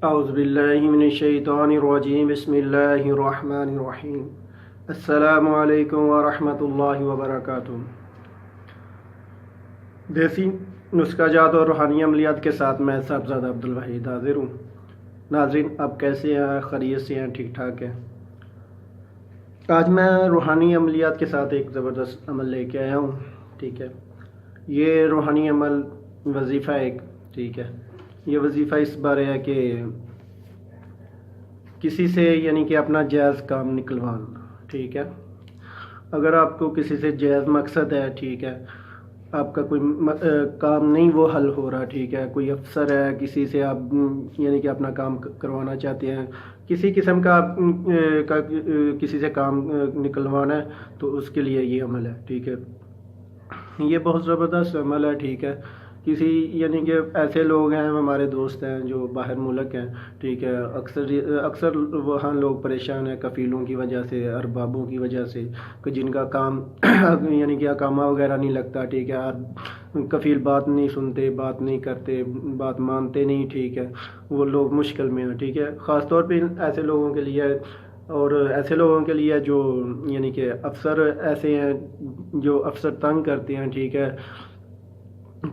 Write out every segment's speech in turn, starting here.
اعوذ باللہ من الشیطان الرجیم بسم اللہ الرحمن الرحیم السلام علیکم ورحمۃ اللہ وبرکاتہ۔ دیسی نسخہ جات اور روحانی عملیات کے ساتھ میں صاحبزادہ عبدالوحید حاضر ہوں۔ ناظرین، آپ کیسے ہیں؟ خیریت سے ہیں؟ ٹھیک ٹھاک ہیں؟ آج میں روحانی عملیات کے ساتھ ایک زبردست عمل لے کے آیا ہوں، ٹھیک ہے۔ یہ روحانی عمل وظیفہ ایک، ٹھیک ہے۔ یہ وظیفہ اس بارے ہے کہ کسی سے یعنی کہ اپنا جائز کام نکلوانا، ٹھیک ہے۔ اگر آپ کو کسی سے جائز مقصد ہے، ٹھیک ہے، آپ کا کوئی کام نہیں وہ حل ہو رہا، ٹھیک ہے، کوئی افسر ہے، کسی سے آپ یعنی کہ اپنا کام کروانا چاہتے ہیں، کسی قسم کا کسی سے کام نکلوانا ہے، تو اس کے لیے یہ عمل ہے، ٹھیک ہے۔ یہ بہت زبردست عمل ہے، ٹھیک ہے۔ کسی یعنی کہ ایسے لوگ ہیں، ہمارے دوست ہیں جو باہر ملک ہیں، ٹھیک ہے، اکثر وہاں لوگ پریشان ہیں کفیلوں کی وجہ سے، اربابوں کی وجہ سے، کہ جن کا کام یعنی کہ اقامہ وغیرہ نہیں لگتا، ٹھیک ہے۔ کفیل بات نہیں سنتے، بات نہیں کرتے، بات مانتے نہیں، ٹھیک ہے۔ وہ لوگ مشکل میں ہیں، ٹھیک ہے۔ خاص طور پہ ایسے لوگوں کے لیے اور ایسے لوگوں کے لیے جو یعنی کہ افسر ایسے ہیں جو افسر تنگ کرتے ہیں، ٹھیک ہے۔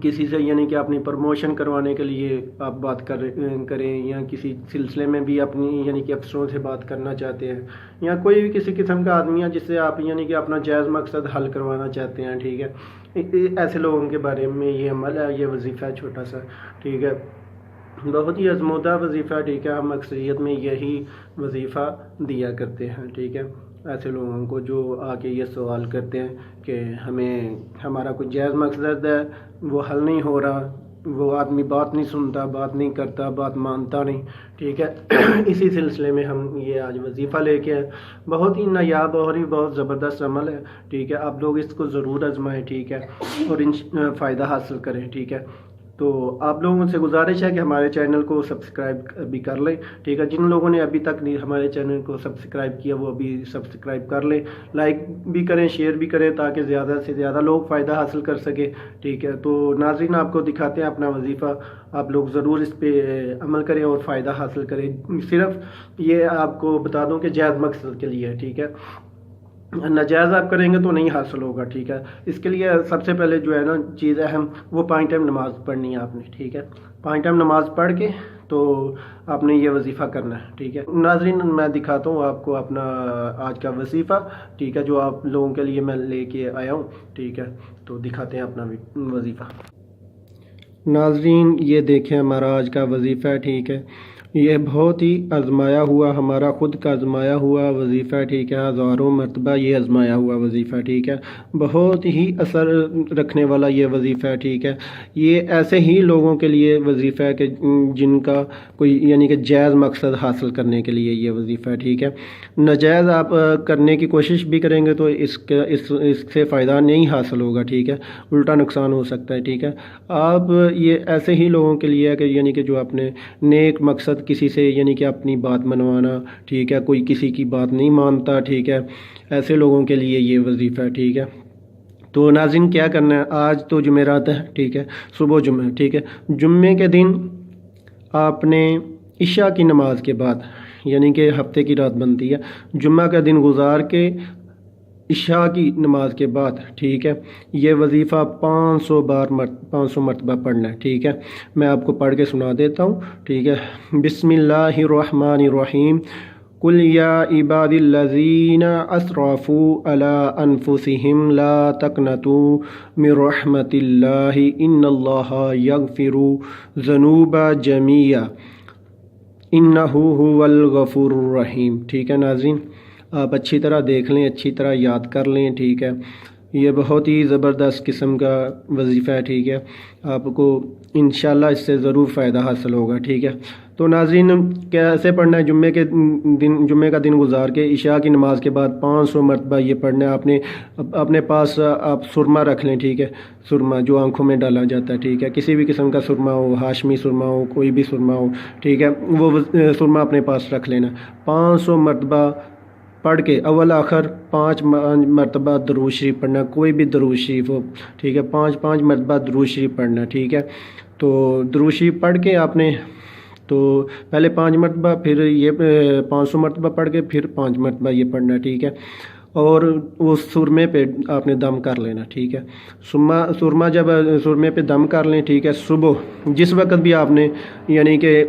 کسی سے یعنی کہ اپنی پروموشن کروانے کے لیے آپ بات کریں، یا کسی سلسلے میں بھی اپنی یعنی کہ افسروں سے بات کرنا چاہتے ہیں، یا کوئی بھی کسی قسم کا آدمی ہے جس سے آپ یعنی کہ اپنا جائز مقصد حل کروانا چاہتے ہیں، ٹھیک ہے۔ ایسے لوگوں کے بارے میں یہ عمل ہے، یہ وظیفہ ہے چھوٹا سا، ٹھیک ہے۔ بہت ہی آزمودہ وظیفہ، ٹھیک ہے۔ ہم اکثریت میں یہی وظیفہ دیا کرتے ہیں، ٹھیک ہے، ایسے لوگوں کو جو آ کے یہ سوال کرتے ہیں کہ ہمارا کوئی جائز مقصد ہے، وہ حل نہیں ہو رہا، وہ آدمی بات نہیں سنتا، بات نہیں کرتا، بات مانتا نہیں، ٹھیک ہے۔ اسی سلسلے میں ہم یہ آج وظیفہ لے کے آئے۔ بہت ہی نایاب اور بہت زبردست عمل ہے، ٹھیک ہے۔ آپ لوگ اس کو ضرور آزمائیں، ٹھیک ہے، اور فائدہ حاصل کریں، ٹھیک ہے۔ تو آپ لوگوں سے گزارش ہے کہ ہمارے چینل کو سبسکرائب بھی کر لیں، ٹھیک ہے۔ جن لوگوں نے ابھی تک نہیں ہمارے چینل کو سبسکرائب کیا وہ ابھی سبسکرائب کر لیں، لائک بھی کریں، شیئر بھی کریں، تاکہ زیادہ سے زیادہ لوگ فائدہ حاصل کر سکیں، ٹھیک ہے۔ تو ناظرین، آپ کو دکھاتے ہیں اپنا وظیفہ، آپ لوگ ضرور اس پہ عمل کریں اور فائدہ حاصل کریں۔ صرف یہ آپ کو بتا دوں کہ جائز مقصد کے لیے ہے، ٹھیک ہے۔ ناجائز آپ کریں گے تو نہیں حاصل ہوگا، ٹھیک ہے۔ اس کے لیے سب سے پہلے جو ہے نا چیز اہم، وہ 5 ٹائم نماز پڑھنی ہے آپ نے، ٹھیک ہے۔ 5 ٹائم نماز پڑھ کے تو آپ نے یہ وظیفہ کرنا ہے، ٹھیک ہے۔ ناظرین، میں دکھاتا ہوں آپ کو اپنا آج کا وظیفہ، ٹھیک ہے، جو آپ لوگوں کے لیے میں لے کے آیا ہوں، ٹھیک ہے۔ تو دکھاتے ہیں اپنا وظیفہ۔ ناظرین، یہ دیکھیں ہمارا آج کا وظیفہ ہے، ٹھیک ہے۔ یہ بہت ہی آزمایا ہوا، ہمارا خود کا آزمایا ہوا وظیفہ ہے، ٹھیک ہے۔ ہزاروں مرتبہ یہ آزمایا ہوا وظیفہ، ٹھیک ہے۔ بہت ہی اثر رکھنے والا یہ وظیفہ ہے، ٹھیک ہے۔ یہ ایسے ہی لوگوں کے لیے وظیفہ ہے کہ جن کا کوئی یعنی کہ جائز مقصد حاصل کرنے کے لیے یہ وظیفہ ہے، ٹھیک ہے۔ ناجائز آپ کرنے کی کوشش بھی کریں گے تو اس سے فائدہ نہیں حاصل ہوگا، ٹھیک ہے، الٹا نقصان ہو سکتا ہے، ٹھیک ہے۔ آپ یہ ایسے ہی لوگوں کے لیے ہے کہ یعنی کہ جو اپنے نیک مقصد کسی سے یعنی کہ اپنی بات منوانا، ٹھیک ہے، کوئی کسی کی بات نہیں مانتا، ٹھیک ہے، ایسے لوگوں کے لیے یہ وظیفہ ہے، ٹھیک ہے۔ تو ناظرین، کیا کرنا ہے؟ آج تو جمعرات ہے، ٹھیک ہے، صبح جمعہ، ٹھیک ہے۔ جمعے کے دن آپ نے عشاء کی نماز کے بعد یعنی کہ ہفتے کی رات بنتی ہے، جمعہ کا دن گزار کے عشاء کی نماز کے بعد، ٹھیک ہے، یہ وظیفہ 500 مرتبہ پڑھنا ہے، ٹھیک ہے۔ میں آپ کو پڑھ کے سنا دیتا ہوں، ٹھیک ہے۔ بسم اللہ الرحمن الرحیم۔ قل یا عبادی الذین اسرفوا علی انفسہم لا تقنطوا من رحمت اللہ ان اللہ یغفر الذنوب جميعا انہ هو الغفور الرحیم، ٹھیک ہے۔ ناظرین، آپ اچھی طرح دیکھ لیں، اچھی طرح یاد کر لیں، ٹھیک ہے۔ یہ بہت ہی زبردست قسم کا وظیفہ ہے، ٹھیک ہے۔ آپ کو انشاءاللہ اس سے ضرور فائدہ حاصل ہوگا، ٹھیک ہے۔ تو ناظرین، کیسے پڑھنا ہے؟ جمعے کا دن گزار کے عشاء کی نماز کے بعد 500 مرتبہ یہ پڑھنا ہے۔ آپ نے اپنے پاس آپ سرما رکھ لیں، ٹھیک ہے، سرما جو آنکھوں میں ڈالا جاتا ہے، ٹھیک ہے، کسی بھی قسم کا سرما ہو، ہاشمی سرما ہو، کوئی بھی سرما ہو، ٹھیک ہے، وہ سرما اپنے پاس رکھ لینا۔ 500 مرتبہ پڑھ کے اول آخر 5 مرتبہ درود شریف پڑھنا، کوئی بھی درود شریف ہو، ٹھیک ہے، 5 مرتبہ درود شریف پڑھنا، ٹھیک ہے۔ تو درود شریف پڑھ کے آپ نے تو تو پہلے 5 مرتبہ، پھر یہ 500 مرتبہ پڑھ کے پھر 5 مرتبہ یہ پڑھنا، ٹھیک ہے، اور اس سرمے پہ آپ نے دم کر لینا، ٹھیک ہے، سرما جب سرمے پہ دم کر لیں، ٹھیک ہے، صبح جس وقت بھی آپ نے یعنی کہ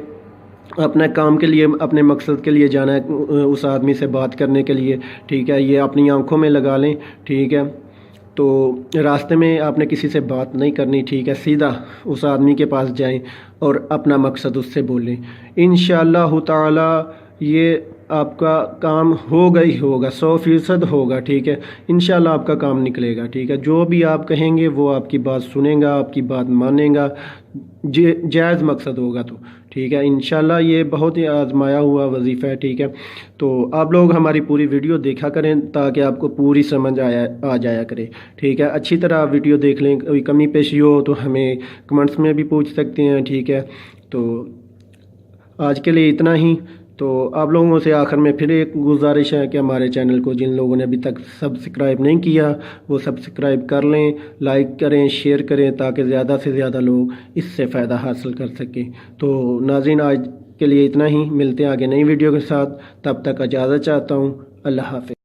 اپنے کام کے لیے، اپنے مقصد کے لیے جانا ہے، اس آدمی سے بات کرنے کے لیے، ٹھیک ہے، یہ اپنی آنکھوں میں لگا لیں، ٹھیک ہے، تو راستے میں آپ نے کسی سے بات نہیں کرنی، ٹھیک ہے، سیدھا اس آدمی کے پاس جائیں اور اپنا مقصد اس سے بولیں، انشاءاللہ تعالی یہ آپ کا کام ہوگا ہی ہوگا، 100% ہوگا، ٹھیک ہے، انشاءاللہ آپ کا کام نکلے گا، ٹھیک ہے، جو بھی آپ کہیں گے وہ آپ کی بات سنیں گا، آپ کی بات مانیں گا، جائز مقصد ہوگا تو، ٹھیک ہے، انشاءاللہ یہ بہت ہی آزمایا ہوا وظیفہ ہے، ٹھیک ہے، تو آپ لوگ ہماری پوری ویڈیو دیکھا کریں تاکہ آپ کو پوری سمجھ آ جایا کرے، ٹھیک ہے، اچھی طرح ویڈیو دیکھ لیں، کوئی کمی پیشی ہو تو ہمیں کمنٹس میں بھی پوچھ سکتے ہیں، ٹھیک ہے، تو آج کے لیے اتنا ہی۔ تو آپ لوگوں سے آخر میں پھر ایک گزارش ہے کہ ہمارے چینل کو جن لوگوں نے ابھی تک سبسکرائب نہیں کیا وہ سبسکرائب کر لیں، لائک کریں، شیئر کریں تاکہ زیادہ سے زیادہ لوگ اس سے فائدہ حاصل کر سکیں۔ تو ناظرین آج کے لیے اتنا ہی، ملتے ہیں آگے نئی ویڈیو کے ساتھ، تب تک اجازت چاہتا ہوں، اللہ حافظ۔